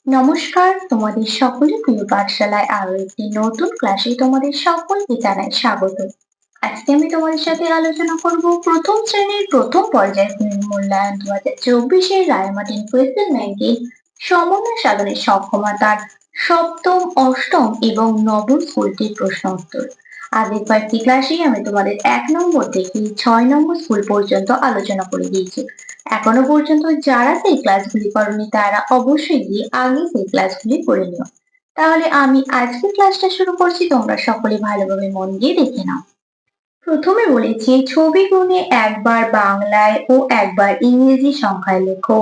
নমস্কার, তোমাদের সকলের প্রিয় পাঠশালায় আরো একটি নতুন ক্লাসে তোমাদের সকলকে জানাই স্বাগত। আজকে আমি তোমাদের সাথে আলোচনা করব প্রথম শ্রেণীর প্রথম পর্যায় মূল্যায়ন 2024 রায়মার্টিন কোয়েশ্চেন ব্যাংকের সমন্বয় সাধনের সক্ষমতার সপ্তম, অষ্টম এবং নবম স্কুলটির প্রশ্ন উত্তর। আগের কয়েকটি ক্লাসেই আমি তোমাদের 1 নম্বর থেকে 6 নম্বর স্কুল পর্যন্ত আলোচনা করে দিয়েছি। এখনো পর্যন্ত যারা সেই ক্লাসগুলি করনি তারা অবশ্যই গিয়ে আগে সেই ক্লাসগুলি করে নিও। তাহলে আমি আজকে ক্লাসটা শুরু করছি, তোমরা সকলে ভালোভাবে মন দিয়ে দেখে নাও। প্রথমে বলেছি ছবি গুণে একবার বাংলায় ও একবার ইংরেজি সংখ্যায় লেখো।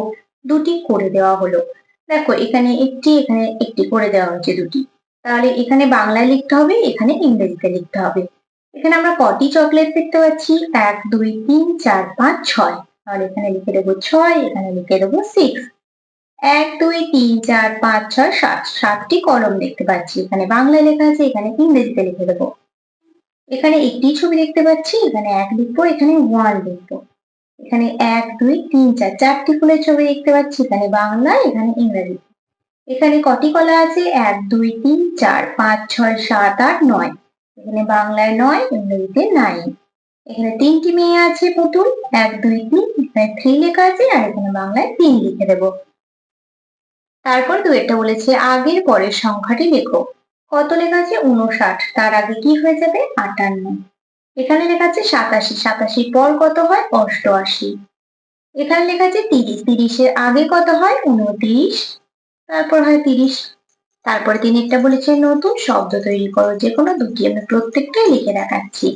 দুটি করে দেওয়া হলো। দেখো এখানে একটি করে দেওয়া হচ্ছে দুটি। তাহলে এখানে বাংলায় লিখতে হবে, এখানে ইংরেজিতে লিখতে হবে। এখানে আমরা কটি চকলেট দেখতে পাচ্ছি? 1 2 3 4 5 6। তাহলে এখানে লিখে দেবো 6, এখানে লিখে দেবো 6। 1 2 3 4 5 6 7, 7টি কলম দেখতে পাচ্ছি। এখানে বাংলায় লেখা আছে, এখানে ইংরেজিতে লিখে দেবো। এখানে একটি ছবি দেখতে পাচ্ছি, এখানে 1 লিখবো, এখানে 1 লিখবো। এখানে 1 2 3 4, 4টি ফুলের ছবি দেখতে পাচ্ছি, এখানে বাংলা, এখানে ইংরেজি। এখানে কটি কলা আছে? 1 2 3 4 5 6 7 8 9। এখানে বাংলায় 9, ইংরেজিতে 9। এখানে 3টি মেয়ে আছে পুতুল, 1 2 3, এখানে 3 লেখা আছে আর এখানে বাংলায় 3 লিখে দেবো। তারপর দুয়েরটা বলেছে আগের পরের সংখ্যাটি লেখো। কত লেখা আছে? 59, তার আগে কি হয়ে যাবে? 58। এখানে লেখা আছে 87, 87 পর কত হয়? 88। এখানে লেখা আছে 30, 30 এর আগে কত হয়? 29, তারপর হয় 30। তারপরে তিনি একটা বলেছে নতুন শব্দ তৈরি করো, যে কোনো দুটি, আমি প্রত্যেকটাই লিখে দেখাচ্ছি।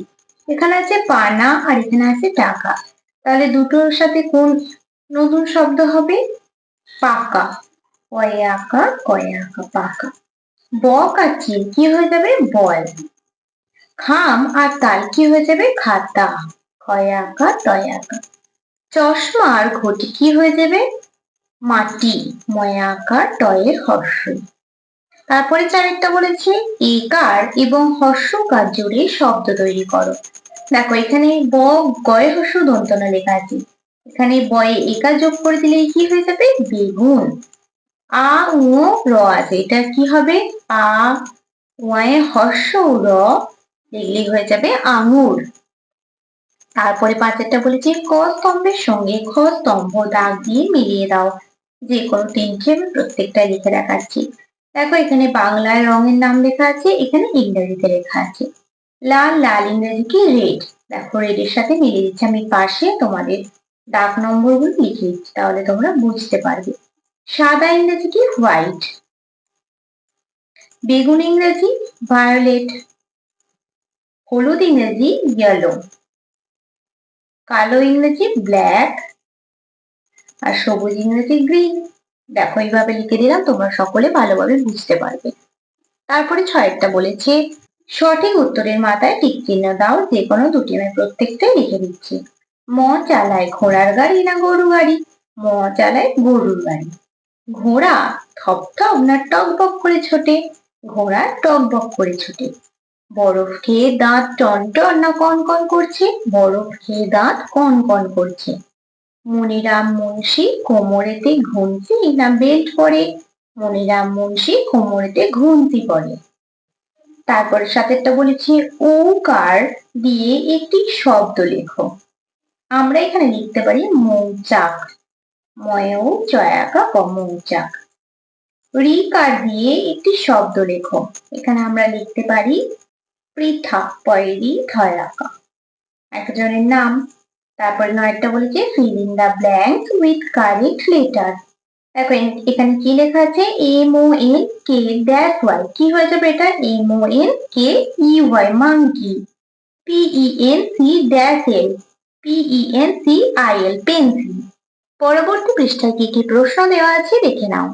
এখানে আছে পানা আর এখানে আছে টাকা। তাহলে দুটোর সাথে কোন নতুন শব্দ হবে? পাকা। কয়ে আঁকা, কয়ে আঁকা, পাকা। বক আর চিল কি হয়ে যাবে? বল। খাম আর তাল কি হয়ে যাবে? খাতা। ক্ষয়ে আঁকা, তয়ে আঁকা। চশমা আর ঘটি কি হয়ে যাবে? মাটি। ময়ে আঁকা, টয়ে হর্ষই। তারপরে চারেরটা বলেছে একার এবং হর্ষকার জুড়ে শব্দ তৈরি করো। দেখো এখানে ব গয়ে হর্ষ দন্তন লেখা আছে, এখানে বয়ে একার যোগ করে দিলে কি হয়ে যাবে? বেগুন। আ উ র আছে, এটা কি হবে? আ ওয়ে হর্ষ র, এগুলি হয়ে যাবে আঙুর। তারপরে পাঁচেরটা বলেছি ক স্তম্ভের সঙ্গে খ স্তম্ভ দাগ দিয়ে মিলিয়ে দাও। যে কোনো তিনটে আমি প্রত্যেকটা লিখে দেখাচ্ছি। দেখো এখানে বাংলায় রঙের নাম লেখা আছে, এখানে ইংরেজিতে লেখা আছে। লাল, লাল ইংরেজি কি? রেড। দেখো রেড এর সাথে মিলিয়ে দিচ্ছি, আমি পাশে তোমাদের দাগ নম্বরগুলো লিখে দিচ্ছি, তাহলে তোমরা বুঝতে পারবে। সাদা ইংরেজি কি? হোয়াইট। বেগুন ইংরেজি ভায়োলেট। হলুদ ইংরেজি ইয়েলো। কালো ইংরেজি ব্ল্যাক। আর সবুজ ইংরেজি গ্রিন। দেখো এইভাবে লিখে দিলাম, তোমরা সকলে ভালোভাবে বুঝতে পারবে। তারপরে ছয়েরটা বলেছে সঠিক উত্তরের মাথায় টিক চিহ্ন দাও, যে কোনো দুটি, আমি প্রত্যেকটাই লিখে দিচ্ছি। ম চালায় ঘোড়ার গাড়ি না গরু গাড়ি? ম চালায় গরুর গাড়ি। ঘোড়া থপথপ না টকবক করে ছোটে? ঘোড়া টকবক করে ছোটে। বরফ খেয়ে দাঁত টনটন না কনকন করছে? বরফ খেয়ে দাঁত কনকন করছে। মনিরাম মুন্সি কোমরেতে ঘুমছি না বেল্ট পরে? মনিরাম মুন্সি কোমরেতে ঘুমতি পরে। তারপরে সাথেরটা বলেছি ঔকার দিয়ে একটি শব্দ লেখো। আমরা এখানে লিখতে পারি মৌচাক। ময়ও চয়াকা ক মৌচাক। রিকার দিয়ে একটি শব্দ লেখো। এখানে আমরা লিখতে পারি পৃথা, পয়েরি ধয়াকা, একজনের নাম। তারপরে নয়টা বলেছে fill in the blank with correct letter। দেখো এখানে কি লেখা আছে? MONK-Y, কি হয়ে যাবে এটা? MONKEY, monkey। PENCL, PENCIL, pencil। পরবর্তী পৃষ্ঠায় কি কি প্রশ্ন দেওয়া আছে দেখে নাও।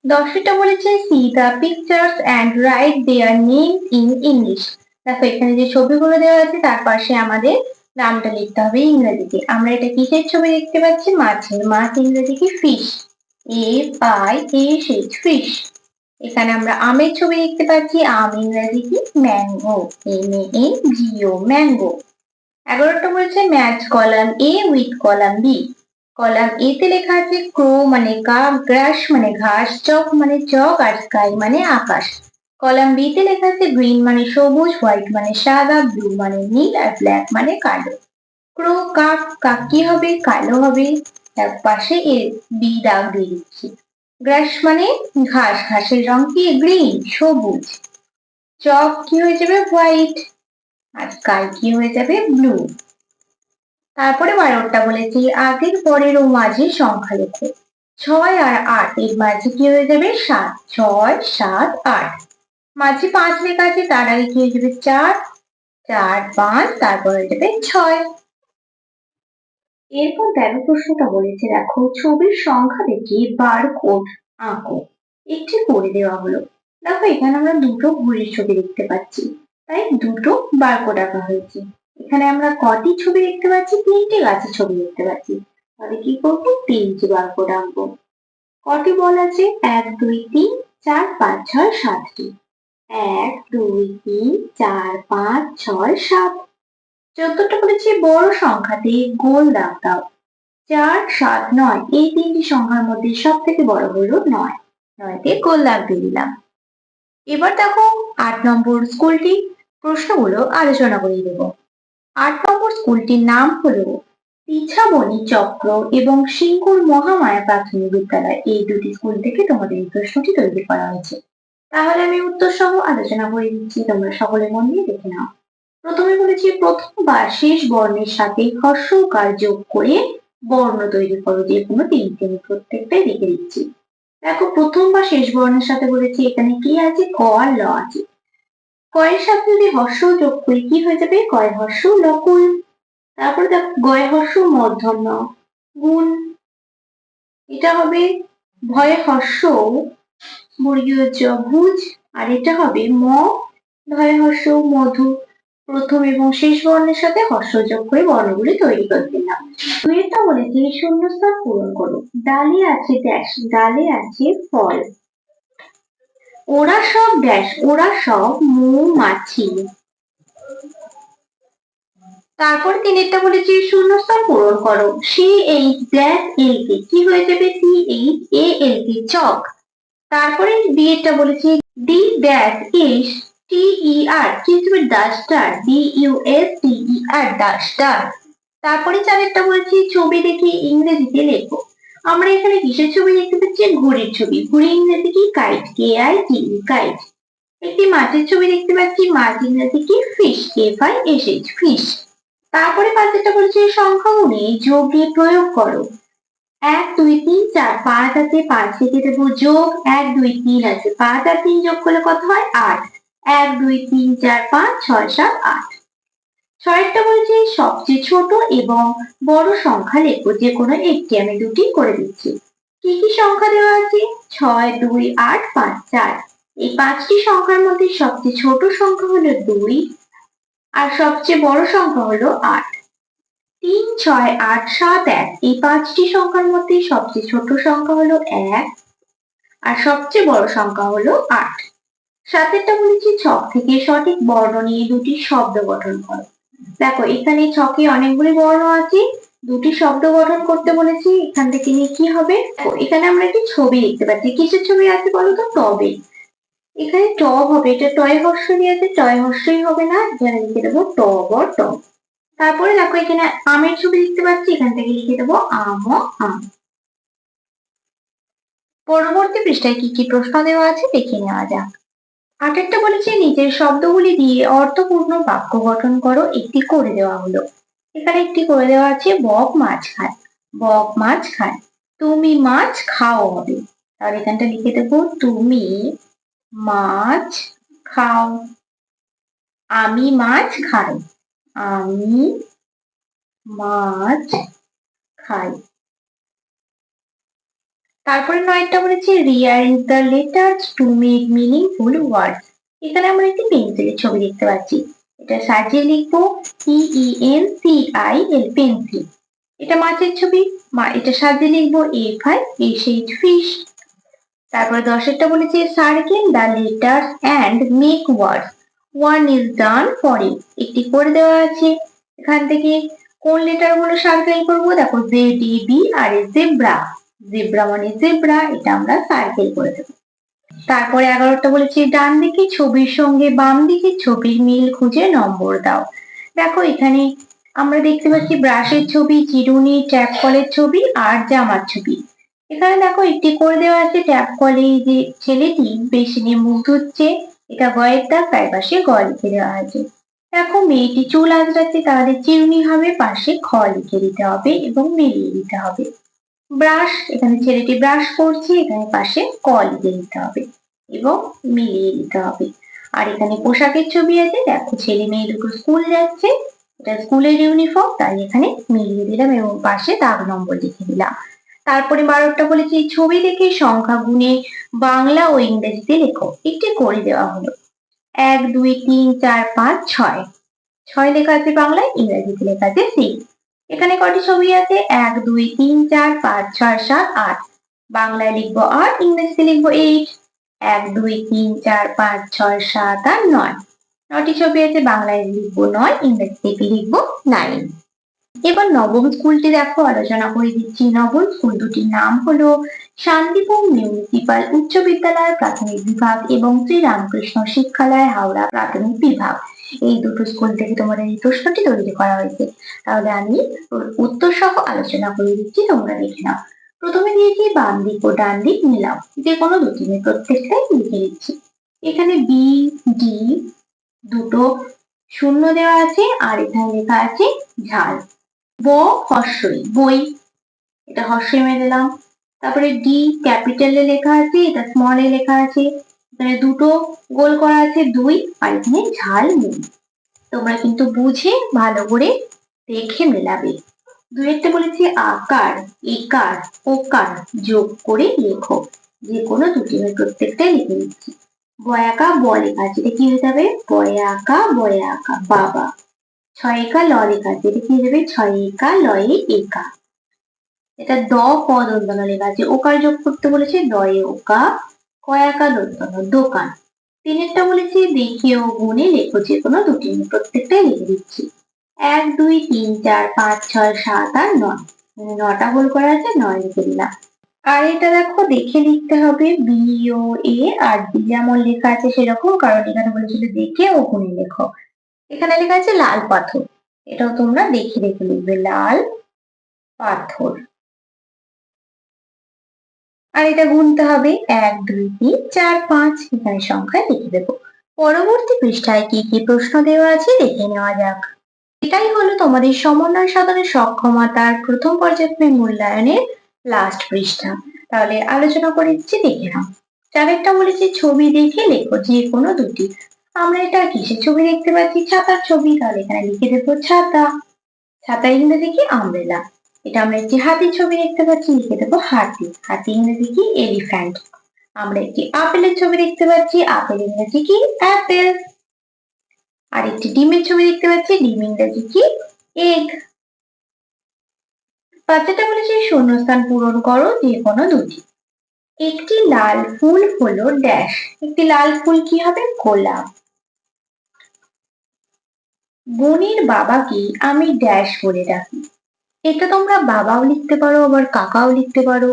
10টা বলেছে see the pictures and write their names in English। দেখো এখানে যে ছবিগুলো দেওয়া আছে তার পাশে আমাদের নামটা লিখতে হবে ইংরেজিতে। আমরা এটা কিসের ছবি দেখতে পাচ্ছি? মাছের। মাছ ইংরেজি কি? ফিশ। FISH, fish. এখানে আমরা আমের ছবি দেখতে পাচ্ছি, আম ইংরেজি কি? ম্যাঙ্গো। MANGO, mango. 11টা বলেছে match column A with column B। Column A তে লেখা আছে ক্রো মানে কাক, গ্রাস মানে ঘাস, চক মানে চক, আর স্কাই মানে আকাশ। কলাম বি তে লেখা আছে গ্রিন মানে সবুজ, হোয়াইট মানে সাদা, ব্লু মানে নীল, আর ব্ল্যাক মানে কালো। ক্রো কাক, কাক কি হবে? কালো হবে। তার পাশে এ বি দাগ দিয়ে দিচ্ছি। গ্রাস মানে ঘাস, ঘাসের রং কি? গ্রিন, সবুজ। চক কি হয়ে যাবে? হোয়াইট। আর স্কাই কি হয়ে যাবে? ব্লু। তারপরে 12টা বলেছি আগের পরের ও মাঝের সংখ্যা লেখো। 6 আর 8 এর মাঝে কি হয়ে যাবে? 7। 6 7 8। মাঝে 5 লেখা আছে, তার আগে কি হয়ে যাবে? 4 4 5, তারপর হয়ে যাবে 6। এরপর দেখো প্রশ্নটা বলেছে, দেখো ছবির সংখ্যা দেখে বারকোড আঁকো। একটি করে দেওয়া হলো। দেখো এখানে আমরা দুটো ঘড়ির ছবি দেখতে পাচ্ছি, তাই দুটো বারকোড আঁকা হয়েছে। এখানে আমরা কটি ছবি দেখতে পাচ্ছি? 3টে গাছের ছবি দেখতে পাচ্ছি। তাহলে কি করবো? 3টে বারকোড আঁকবো। কটি বল আছে? 1 2 3 4 5 6 7টি। 1 2 3 4 5 6 7। 14টা বলেছি বড় সংখ্যাতে গোল দাগ দাও। 4 7 9 এই তিনটি সংখ্যার মধ্যে সব থেকে বড় হলো 9। 9তে গোল দাগ দিয়ে দিলাম। এবার দেখো 8 নম্বর স্কুলটি প্রশ্নগুলো আলোচনা করে দেব। 8 নম্বর স্কুলটির নাম হলো পিছাবনি চক্র এবং সিঙ্গুর মহামায়া প্রাথমিক বিদ্যালয়। এই দুটি স্কুল থেকে তোমাদের এই প্রশ্নটি তৈরি করা হয়েছে। তাহলে আমি উত্তর সহ আলোচনা করে দিচ্ছি, তোমরা সকলে মন দিয়ে দেখে নাও। প্রথমে বলেছি প্রথম বা শেষ বর্ণের সাথে হ্রস্বকার যোগ করে বর্ণ তৈরি করো। যে কোনো তিনটে আমি প্রত্যেকটাই লিখে দিচ্ছি। দেখো প্রথম বা শেষ বর্ণের সাথে বলেছি এখানে কি আছে? ক আর ল আছে। কয়ের সাথে যদি হর্ষ যোগ করি কি হয়ে যাবে? কয় হর্ষ লকুল। তারপরে দেখো গয় হর্ষ মূর্ধন্য গুণ। এটা হবে ভয় হর্ষ বর্গীয় জ ভুজ। আর এটা হবে ম ভয় হর্ষ মধু। প্রথম এবং শেষ বর্ণের সাথে হর্ষ যোগ করে বর্ণগুলি তৈরি করে দিলাম। দুইটা বলেছি শূন্যস্থান পূরণ করো। ডালে আছে ড্যাশ, ডালে আছে ফল। ওরা সব ড্যাশ, ওরা সব মৌমাছি। তারপর তিনেরটা বলেছি শূন্যস্থান পূরণ করো। সি এইচ ড্যাশ এল কে কি হয়ে যাবে? সি এইচ এ এল কে চক। তারপরে ডি এরটা বলেছি ডি ড্যাশ ইস টি ই আর কি হচ্ছে? Duster, D U S T E R duster. তারপরে চারেরটা বলেছি ছবি দেখে ইংরেজিতে লেখো। আমরা এখানে কিসের ছবি দেখতে পাচ্ছি? ঘড়ির ছবি। ঘড়ি ইংরেজি কি? Kite, K I T E kite. একটি মাছের ছবি দেখতে পাচ্ছি। মাছ ইংরেজি কি? Fish, F I S H fish. তারপরে পাঁচেরটা বলেছে সংখ্যা গুণে যোগ দিয়ে প্রয়োগ করো। 1 2 3 4 5 আছে, 5 থেকে দেবো যোগ। 1 2 3 আছে, 5 আর 3 যোগ করলে কত হয়? 8। 1 2 3 4 5 6 7 8। ছয়েরটা বলেছে সবচেয়ে ছোট এবং বড় সংখ্যা লেখো। যে কোনো একটি, আমি দুটি করে দিচ্ছি। কি কি সংখ্যা দেওয়া আছে? 6 2 8 5 4। এই পাঁচটি সংখ্যার মধ্যে সবচেয়ে ছোট সংখ্যা হলো 2 আর সবচেয়ে বড় সংখ্যা হলো 8। 3 6 8 7 1 এই পাঁচটি সংখ্যার মধ্যে সবচেয়ে ছোট সংখ্যা হলো 1 আর সবচেয়ে বড় সংখ্যা হলো 8। সাতেরটা বলেছি ছক থেকে সঠিক বর্ণ নিয়ে দুটি শব্দ গঠন করো। দেখো এখানে ছকে অনেকগুলি বর্ণ আছে, দুটি শব্দ গঠন করতে বলেছি। এখান থেকে নিয়ে কি হবে? এখানে আমরা একটি ছবি দেখতে পাচ্ছি। কিসের ছবি আছে বলতো? টবে। এখানে টব হবে, এটা টয় হর্ষ দিয়েছে, টয় হর্ষই হবে না, এখানে লিখে দেবো টব ও টব। তারপরে দেখো এখানে আমের ছবি দেখতে পাচ্ছি, এখান থেকে লিখে দেবো আম ও আম। পরবর্তী পৃষ্ঠায় কি কি প্রশ্ন দেওয়া আছে দেখে নেওয়া যাক। 8টা বলেছে নিচের শব্দগুলি দিয়ে অর্থপূর্ণ বাক্য গঠন করো। একটি করে দেওয়া হলো। এখানে একটি করে দেওয়া আছে বক মাছ খায়। বক মাছ খায়। তুমি মাছ খাও হবে। তাহলে এখানটা লিখে দেবো তুমি মাছ খাও। আমি মাছ খাই। আমি মাছ খাই। তারপরে 9টা বলেছে rearrange the letters to make meaningful words। এখানে আমরা একটি পেন্সিলের ছবি দেখতে পাচ্ছি। এটা সাজিয়ে লিখবো PENCIL পেন্সিল। এটা মাছের ছবি, এটা সাজিয়ে লিখবো FISH ফিশ। তারপরে 10এরটা বলেছে circle the letters and make words. One is done for it। একটি করে দেওয়া আছে। এখান থেকে কোন লেটার গুলো সার্কেল করবো? দেখো ZEB আর জেব্রা, জেব্রা মানে জেব্রা, এটা আমরা সার্কেল করে দেবো। তারপরে 11টা বলেছি ডান দিকে ছবির সঙ্গে বাম দিকে ছবির মিল খুঁজে নম্বর দাও। দেখো এখানে আমরা দেখতে পাচ্ছি ব্রাশের ছবি, চিরুনি, ট্যাপ কলের ছবি আর জামার ছবি। এখানে দেখো একটি করে দেওয়া আছে ট্যাপ কলে যে ছেলেটি বেসিনে মুখ ধুচ্ছে, এটা গয়ের দাগ, তার পাশে গ লিখে দেওয়া আছে। দেখো মেয়েটি চুল আঁচড়াচ্ছে, তাহলে চিরুনি হবে, পাশে খ লিখে দিতে হবে এবং মিলিয়ে দিতে হবে। ব্রাশ, এখানে ছেলেটি ব্রাশ করছে, এখানে পাশে ক লিখে দিতে হবে এবং মিলিয়ে দিতে হবে। আর এখানে পোশাকের ছবি আছে, দেখো ছেলে মেয়ে দুটো স্কুল যাচ্ছে, এটা স্কুলের ইউনিফর্ম, তাই এখানে মিলিয়ে দিলাম এবং পাশে দাগ নম্বর লিখে দিলাম। তারপরে 12টা বলেছি ছবি দেখে সংখ্যা গুণে বাংলা ও ইংরেজিতে লেখো, একটি করে দেওয়া হলো। 1 2 3 4 5 6, 6 লেখা আছে বাংলায়, ইংরেজিতে লেখা আছে 6। এখানে কটি ছবি আছে? 1 2 3 4 5 6 7 8, বাংলায় লিখবো 8, ইংরেজিতে লিখবো 8। 1 2 3 4 5 6 7 আর 9, 9টি ছবি আছে, বাংলায় লিখবো 9, ইংরেজিতে লিখবো 9। এবার নবম স্কুলটি দেখো, আলোচনা করে দিচ্ছি। নবম স্কুল দুটির নাম হলো শান্তিপুর মিউনিসিপাল উচ্চ বিদ্যালয় প্রাথমিক বিভাগ এবং শ্রীরামকৃষ্ণ শিক্ষালয় হাওড়া প্রাথমিক বিভাগ। এই দুটো স্কুল থেকে তোমাদের এই প্রশ্নটি তৈরি করা হয়েছে। তাহলে আমি উত্তর সহ আলোচনা করে দিচ্ছি, তোমরা লিখে নাও। প্রথমে দিয়েছি বাম দিক ও ডান দিক মিলাও, যে কোনো দুটি প্রত্যেকটাই লিখে দিচ্ছি। এখানে বি ডি দুটো শূন্য দেওয়া আছে আর এখানে লেখা আছে ঝাল। ব হর্ষই বই, এটা হর্ষই মেরে দিলাম। তারপরে ডি ক্যাপিটালে লেখা আছে, এটা স্মল এ লেখা আছে, এখানে দুটো গোল করা আছে 2 আর এখানে ঝাল মুড়ি। তোমরা কিন্তু বুঝে ভালো করে দেখে মেলাবে। 2 বলেছি আকার, একার, ওকার যোগ করে লেখো, যে কোনো দুটি, আমি প্রত্যেকটাই লিখে দিচ্ছি। বয়াকা ব লেখা আছে, এটা কি হয়ে যাবে? বয়াকা বয়াকা বাবা। 6 একা ল লেখা আছে, এটা কি যাবে? 6 একা লয়ে একা। এটা দ প দন্তন লেখা আছে, ওকার যোগ করতে বলেছে, দয়ে ওকা, কয়াকা দন্তন দোকান। 3টা বলেছি দেখে ও গুণে লেখো, যে কোনো দুটি, আমি প্রত্যেকটাই লিখে দিচ্ছি। 1 2 3 4 5 6 7 আর 9, 9টা গোল করা আছে, 9 লিখে দিলাম। আর এটা দেখো দেখে লিখতে হবে, বি ও এ আর ডি যেমন লেখা আছে সেরকম, কারণ এখানে বলেছিল দেখে ও গুণে লেখো। এখানে লেখা আছে লাল পাথর, এটাও তোমরা দেখে দেখে লিখবে, লাল পাথর। আর এটা গুনতে হবে 1 2 3 4 5, এখানে সংখ্যা লিখে দেব। পরবর্তী পৃষ্ঠায় কি কি প্রশ্ন দেওয়া আছে দেখে নেওয়া যাক। এটাই হলো তোমাদের সমন্বয় সাধনের সক্ষমতার প্রথম পর্যায়ক্রমিক মূল্যায়নের লাস্ট পৃষ্ঠা। তাহলে আলোচনা করে দিচ্ছি, দেখে নাও। 4টা বলেছি ছবি দেখে লেখো, যে কোনো দুটি। আমরা এটা কিসের ছবি দেখতে পাচ্ছি? ছাতার ছবি, তাহলে এখানে লিখে দেবো ছাতা। ছাতা ইংরেজি কি? আমব্রেলা। এটা আমরা একটি হাতির ছবি দেখতে পাচ্ছি, লিখে দেবো হাতি। হাতি ইংরেজি কি? এলিফ্যান্ট। আমরা একটি আপেলের ছবি দেখতে পাচ্ছি, আপেল ইংরেজি কি? অ্যাপেল। আর একটি ডিমের ছবি দেখতে পাচ্ছি, ডিম ইংরেজি কি? এগ। 5টা বলেছে শূন্যস্থান পূরণ করো, যে কোনো দুটি। একটি লাল ফুল হলো ড্যাশ, একটি লাল ফুল কি হবে? গোলাপ। বোনের বাবাকে আমি ড্যাশ বলে ডাকি, এটা তোমরা বাবাও লিখতে পারো, আবার কাকাও লিখতে পারো।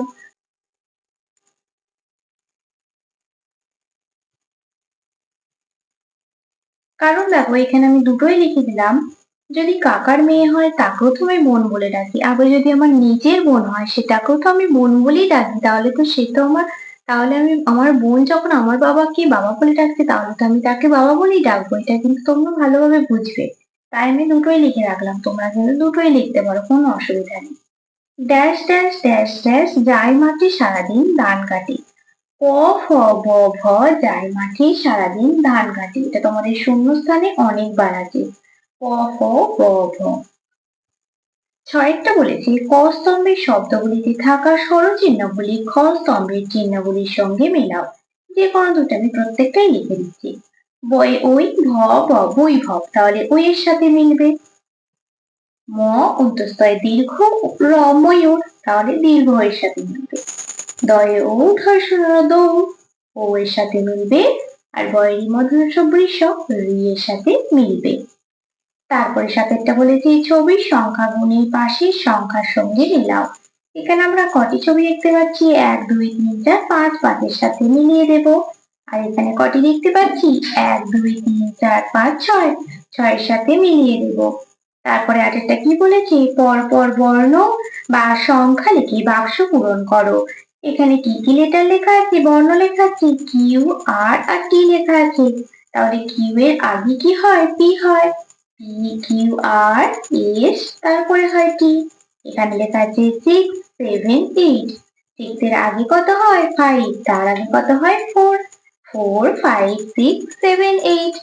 কারণ দেখো এখানে আমি দুটোই লিখে দিলাম, যদি কাকার মেয়ে হয় তাকেও তো আমি বোন বলে ডাকি, আবার যদি আমার নিজের বোন হয় সেটাকেও তো আমি বোন বলেই ডাকি, তাহলে তো সে তো আমার, তাহলে আমি আমার বোন যখন আমার বাবাকে বাবা বলে ডাকছে, তাহলে তো আমি তাকে বাবা বলেই ডাকবো। এটা কিন্তু তোমরা ভালোভাবে বুঝবে, তাই আমি দুটোই লিখে রাখলাম। তোমরা কিন্তু দুটোই লিখতে পারো, কোনো অসুবিধা নেই। ড্যাশ ড্যাশ ড্যাশ ড্যাশ যায় মাঠে সারাদিন ধান কাটে, ক খ গ ঘ যায় মাঠে সারাদিন ধান কাটে, এটা তোমাদের শূন্যস্থানে অনেকবার আছে, ক খ গ ঘ। 6টা বলেছে ক স্তম্ভের শব্দগুলিতে থাকা স্বরচিহ্নগুলি খ স্তম্ভের চিহ্নগুলির সঙ্গে মেলাও, যে কোনো দুটো, আমি প্রত্যেকটাই লিখে দিচ্ছি। বই ওই ভ ব বৈভব, তাহলে ওই এর সাথে মিলবে। ম অন্তস্তয় দীর্ঘ র ময়ূর, তাহলে দীর্ঘ এর সাথে মিলবে। দয়ে ঔ দৌড়, ও এর সাথে মিলবে। আর বয়ের মধ্যে বৃষ, রি এর সাথে মিলবে। তারপরে ৭-এরটা বলেছি ছবির সংখ্যাগুলি পাশের সংখ্যার সঙ্গে মিলাও। এখানে আমরা কটি ছবি দেখতে পাচ্ছি? ১, ২, ৩, ৪, ৫, ৫-এর সাথে মিলিয়ে দেব। আর এখানে কটি দেখতে পাচ্ছি? ১, ২, ৩, ৪, ৫, ৬, ৬-এর সাথে মিলিয়ে দেব। তারপরে ৮-এরটা কি বলেছি? পরপর বর্ণ বা সংখ্যা লিখে বাক্স পূরণ করো। এখানে কি কি লেটার লেখা আছে? বর্ণ লেখা আছে, কিউ, আর টি লেখা আছে। তাহলে কিউ এর আগে কি হয়? পি হয়। পি, কিউ, আর, এস, তারপরে হয় টি। এখানে লেখা আছে 6, 7, 8। 6 এর আগে কত হয়? 5, তার আগে কত হয়? 4, 4, 5, 6, 7, 8।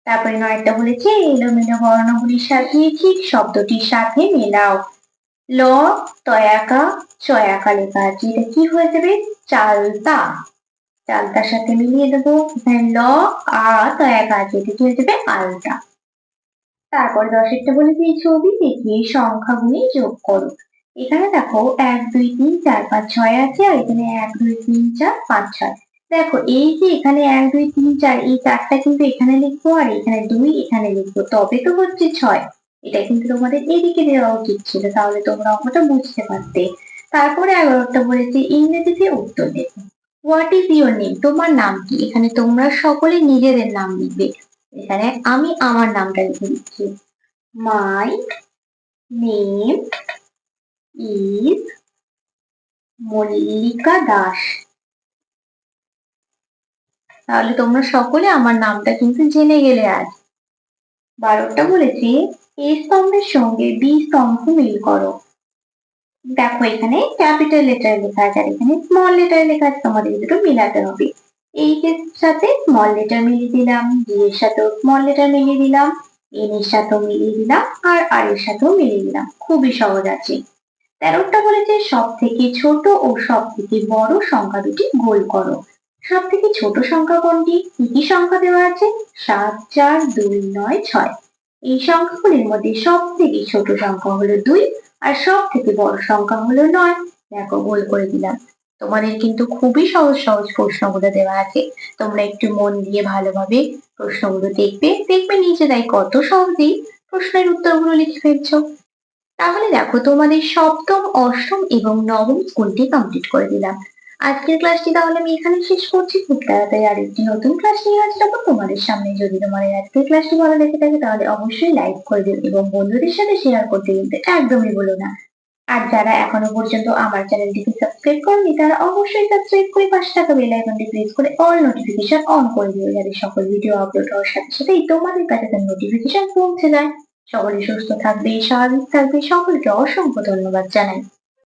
তারপরে ৯টা বলেছে এলোমেলো বর্ণগুলি সাজিয়ে ঠিক শব্দটির সাথে মেলাও। ল, তয়াকা, চয়াকা লেখা আছে, এটা কি হয়ে যাবে? চালতা। চালতার সাথে মিলিয়ে দেবো। এখানে ল, আ, তয়াকা আছে, এটা কি হয়ে যাবে? আলতা। তারপর ১০-এরটা বলেছি ছবি দেখিয়ে সংখ্যাগুলি যোগ করো। এখানে দেখো ১, ২, ৩, ৪, ৫, ৬ আছে, আর এখানে ১, ২, ৩, ৪, ৫, ৬। দেখো এই যে এখানে ১, ২, ৩, ৪, এই ৪টা কিন্তু এখানে লিখবো, আর এখানে ২ এখানে লিখবো, তবে তো হচ্ছে ৬। এটা কিন্তু তোমাদের এদিকে দেওয়া উচিত ছিল, তাহলে তোমরা অঙ্কটা বুঝতে পারতে। তারপরে ১১টা বলেছে ইংরেজিতে উত্তর লেখো। What is your name? তোমার নাম কি? এখানে তোমরা সকলে নিজেদের নাম লিখবে। এখানে আমি আমার নামটা লিখে দিচ্ছি। My name is Mallika Das. তাহলে তোমরা সকলে আমার নামটা কিন্তু জেনে গেলে আজ। ১২টা বলেছি এ স্তম্ভের সঙ্গে বি স্তম্ভ মিল করো। দেখো এখানে ক্যাপিটাল লেটার লেখা আছে, আর এখানে স্মল লেটার লেখা আছে, তোমাদের দুটো মিলাতে হবে। এইচ এর সাথে স্মল লেটার মিলিয়ে দিলাম, ডি এর সাথেও স্মল লেটার মিলিয়ে দিলাম, এন এর সাথেও মিলিয়ে দিলাম, আর এর সাথেও মিলিয়ে দিলাম। খুবই সহজ আছে। ১৩টা বলেছে সব থেকে ছোট ও সব থেকে বড় সংখ্যা দুটি গোল করো। সব থেকে ছোট সংখ্যা কোনটি? কি কি সংখ্যা দেওয়া আছে? ৭, ৪, ২, ৯, ৬। এই সংখ্যাগুলির মধ্যে সব থেকে ছোট সংখ্যা হলো ২, আর সব থেকে বড় সংখ্যা হলো ৯। দেখো গোল করে দিলাম। তোমাদের কিন্তু খুবই সহজ সহজ প্রশ্নগুলো দেওয়া আছে। তোমরা একটু মন দিয়ে ভালোভাবে প্রশ্নগুলো দেখবে নিজেরাই কত সহজেই প্রশ্নের উত্তরগুলো লিখে ফেলছো। তাহলে দেখো তোমাদের সপ্তম, অষ্টম এবং নবম স্কুলটি কমপ্লিট করে দিলাম। আজকের ক্লাসটি তাহলে আমি এখানে শেষ করছি। খুব তাড়াতাড়ি আরেকটি নতুন ক্লাস নিয়ে হাজির হবো তোমাদের সামনে। যদি তোমাদের আজকের ক্লাসটি ভালো লেগে থাকে তাহলে অবশ্যই লাইক করে দিও এবং বন্ধুদের সাথে শেয়ার করতে কিন্তু একদমই ভুলো না। আর যারা এখনো পর্যন্ত আমার চ্যানেলটিকে সাবস্ক্রাইব করনি তারা অবশ্যই সাবস্ক্রাইব করে পাশে থাকা বেল আইকনটি প্রেস করে অল নোটিফিকেশন অন করে দিও, যাতে সকল ভিডিও আপলোড হওয়ার সাথে সাথেই তোমাদের কাছে তার নোটিফিকেশন পৌঁছে যায়। সকলে সুস্থ থাকবে, স্বাভাবিক থাকবে। সকলকে অসংখ্য ধন্যবাদ জানাই।